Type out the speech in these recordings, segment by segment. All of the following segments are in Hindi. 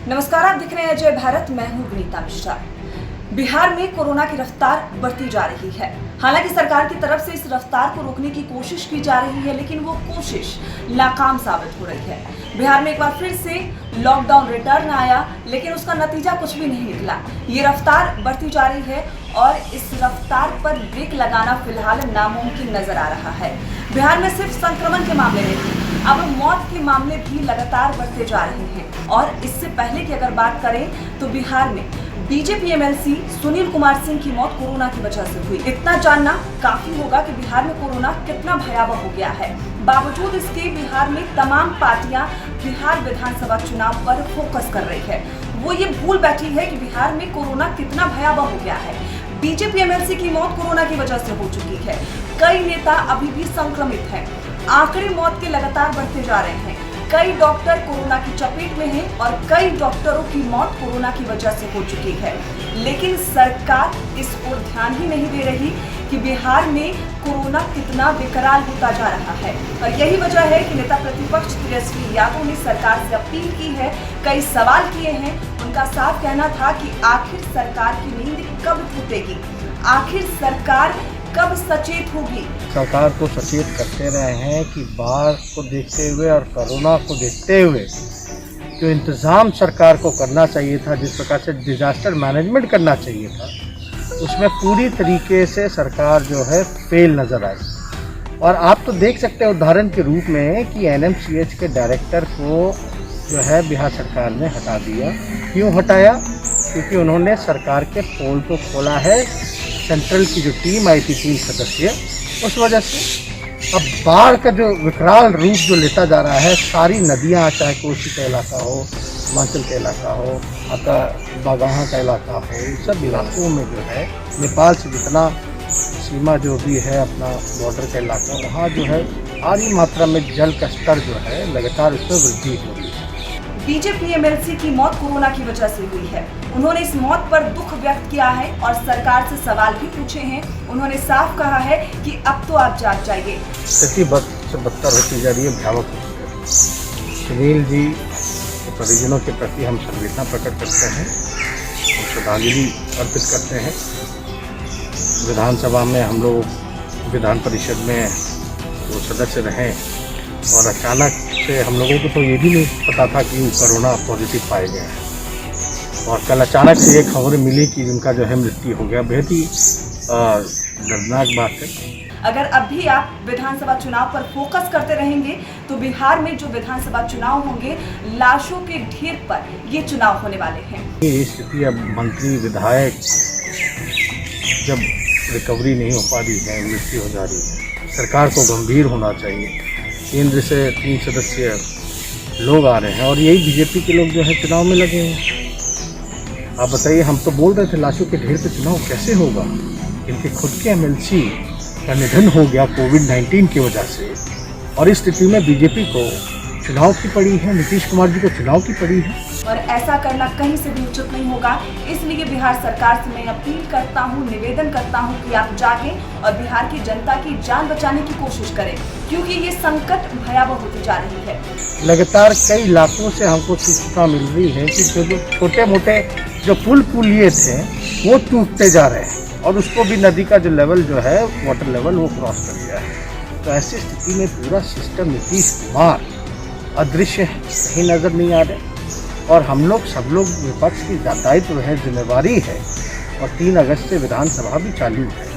नमस्कार, आप देख रहे हैं अजय भारत। मैं हूं विनीता मिश्रा। बिहार में कोरोना की रफ्तार बढ़ती जा रही है। हालांकि सरकार की तरफ से इस रफ्तार को रोकने की कोशिश की जा रही है, लेकिन वो कोशिश नाकाम साबित हो रही है। बिहार में एक बार फिर से लॉकडाउन रिटर्न आया, लेकिन उसका नतीजा कुछ भी नहीं निकला। ये रफ्तार बढ़ती जा रही है और इस रफ्तार पर ब्रेक लगाना फिलहाल नामुमकिन नजर आ रहा है। बिहार में सिर्फ संक्रमण के मामले नहीं, अब मौत के मामले भी लगातार बढ़ते जा रहे हैं। और इससे पहले की अगर बात करें तो बिहार में बीजेपी एमएलसी सुनील कुमार सिंह की मौत कोरोना की वजह से हुई। इतना जानना काफी होगा कि बिहार में कोरोना कितना भयावह हो गया है। बावजूद इसके बिहार में तमाम पार्टियां बिहार विधानसभा चुनाव पर फोकस कर रही है। वो ये भूल बैठी है कि बिहार में कोरोना कितना भयावह हो गया है। बीजेपी एमएलसी की मौत कोरोना की वजह से हो चुकी है। कई नेता अभी भी संक्रमित हैं। आंकड़े मौत के लगातार बढ़ते जा रहे हैं। कई डॉक्टर कोरोना की चपेट में हैं और कई डॉक्टरों की मौत कोरोना की वजह से हो चुकी है। लेकिन सरकार इस ओर ध्यान ही नहीं दे रही कि बिहार में कोरोना कितना बेकरार होता जा रहा है। और यही वजह है कि नेता प्रतिपक्ष तेजस्वी यादव ने सरकार से अपील की है, कई सवाल किए हैं। उनका साफ कहना था कि आखिर सरकार की नींद कब टूटेगी, आखिर सरकार कब सचेत होगी। सरकार को सचेत करते रहे हैं कि बाढ़ को देखते हुए और कोरोना को देखते हुए जो इंतज़ाम सरकार को करना चाहिए था, जिस प्रकार से डिजास्टर मैनेजमेंट करना चाहिए था, उसमें पूरी तरीके से सरकार जो है फेल नज़र आई। और आप तो देख सकते हैं उदाहरण के रूप में कि एनएमसीएच के डायरेक्टर को जो है बिहार सरकार ने हटा दिया। क्यों हटाया? क्योंकि उन्होंने सरकार के पोल को खोला है। सेंट्रल की जो टीम आई थी 3 सदस्यीय, उस वजह से अब बाढ़ का जो विकराल रूप जो लेता जा रहा है, सारी नदियाँ, चाहे कोसी का इलाका हो, हिमाचल का इलाका हो, आपका बागाहा का इलाका हो, सब इलाकों में जो है नेपाल से जितना सीमा जो भी है अपना बॉर्डर का इलाका, वहाँ जो है भारी मात्रा में जल का स्तर जो है लगातार उसमें वृद्धि हो रही है। बीजेपी एमएलसी की मौत कोरोना की वजह से हुई है। उन्होंने इस मौत पर दुख व्यक्त किया है और सरकार से सवाल भी पूछे हैं। उन्होंने साफ कहा है कि अब तो आप जाग जाइए। स्थिति बद से बदतर होती जा रही है, भयावह होती जा रही है। सुनील जी के परिजनों के प्रति हम संवेदना प्रकट करते हैं और श्रद्धांजलि अर्पित करते हैं। विधानसभा में हम लोग विधान परिषद में वो सदस्य रहे और अचानक से हम लोगों को तो ये भी नहीं पता था कि वो कोरोना पॉजिटिव पाए गए हैं। और कल अचानक से ये खबर मिली कि उनका जो है मृत्यु हो गया। बेहद ही दर्दनाक बात है। अगर अब भी आप विधानसभा चुनाव पर फोकस करते रहेंगे तो बिहार में जो विधानसभा चुनाव होंगे, लाशों के ढेर पर ये चुनाव होने वाले हैं। ये स्थिति अब मंत्री विधायक जब रिकवरी नहीं हो पा रही है, मृत्यु हो जा रही है, सरकार को गंभीर होना चाहिए। केंद्र से 3 सदस्यीय लोग आ रहे हैं और यही बीजेपी के लोग जो है चुनाव में लगे हैं। आप बताइए, हम तो बोल रहे थे लाशों के ढेर पे चुनाव कैसे होगा। इनके खुद के एमएलसी का निधन हो गया कोविड-19 की वजह से, और इस स्थिति में बीजेपी को चुनाव की पड़ी है, नीतीश कुमार जी को चुनाव की पड़ी है। और ऐसा करना कहीं से भी उचित नहीं होगा। इसलिए बिहार सरकार से मैं अपील करता हूँ, निवेदन करता हूँ कि आप जागें और बिहार की जनता की जान बचाने की कोशिश करें, क्योंकि ये संकट भयावह होती जा रही है। लगातार कई इलाकों से हमको सूचना मिल रही है कि जो छोटे मोटे जो पुलिये थे वो टूटते जा रहे हैं और उसको भी नदी का जो लेवल जो है, वाटर लेवल, वो क्रॉस कर गया है। तो ऐसी स्थिति में पूरा सिस्टम नीतीश कुमार अदृश्य है, कहीं नज़र नहीं आ रहे। और हम लोग सब लोग विपक्ष की दायित्व है, जिम्मेवारी है। और 3 अगस्त से विधानसभा भी चालू है,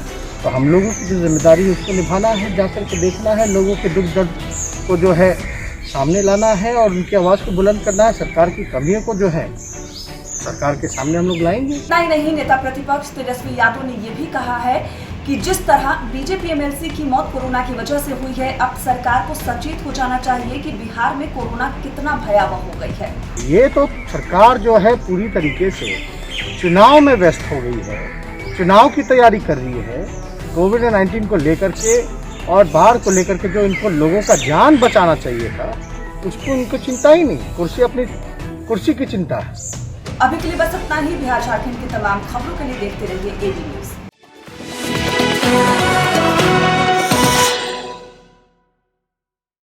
तो हम लोगों की जो जिम्मेदारी है उसको निभाना है, जाकर के देखना है, लोगों के दुख दर्द को जो है सामने लाना है और उनकी आवाज़ को बुलंद करना है। सरकार की कमियों को जो है सरकार के सामने हम लोग लाएंगे। नहीं, नेता प्रतिपक्ष तेजस्वी यादव ने ये भी कहा है कि जिस तरह बीजेपी एमएलसी की मौत कोरोना की वजह से हुई है, अब सरकार को सचेत हो जाना चाहिए कि बिहार में कोरोना कितना भयावह हो गई है। ये तो सरकार जो है पूरी तरीके से चुनाव में व्यस्त हो गई है, चुनाव की तैयारी कर रही है। कोविड-19 को लेकर के और बाढ़ को लेकर के जो इनको लोगों का जान बचाना चाहिए था, उसको इनको चिंता ही नहीं, अपनी कुर्सी की चिंता है। अभी के लिए बस इतना ही। बिहार झारखंड की तमाम खबरों के लिए देखते रहिए एबी न्यूज़।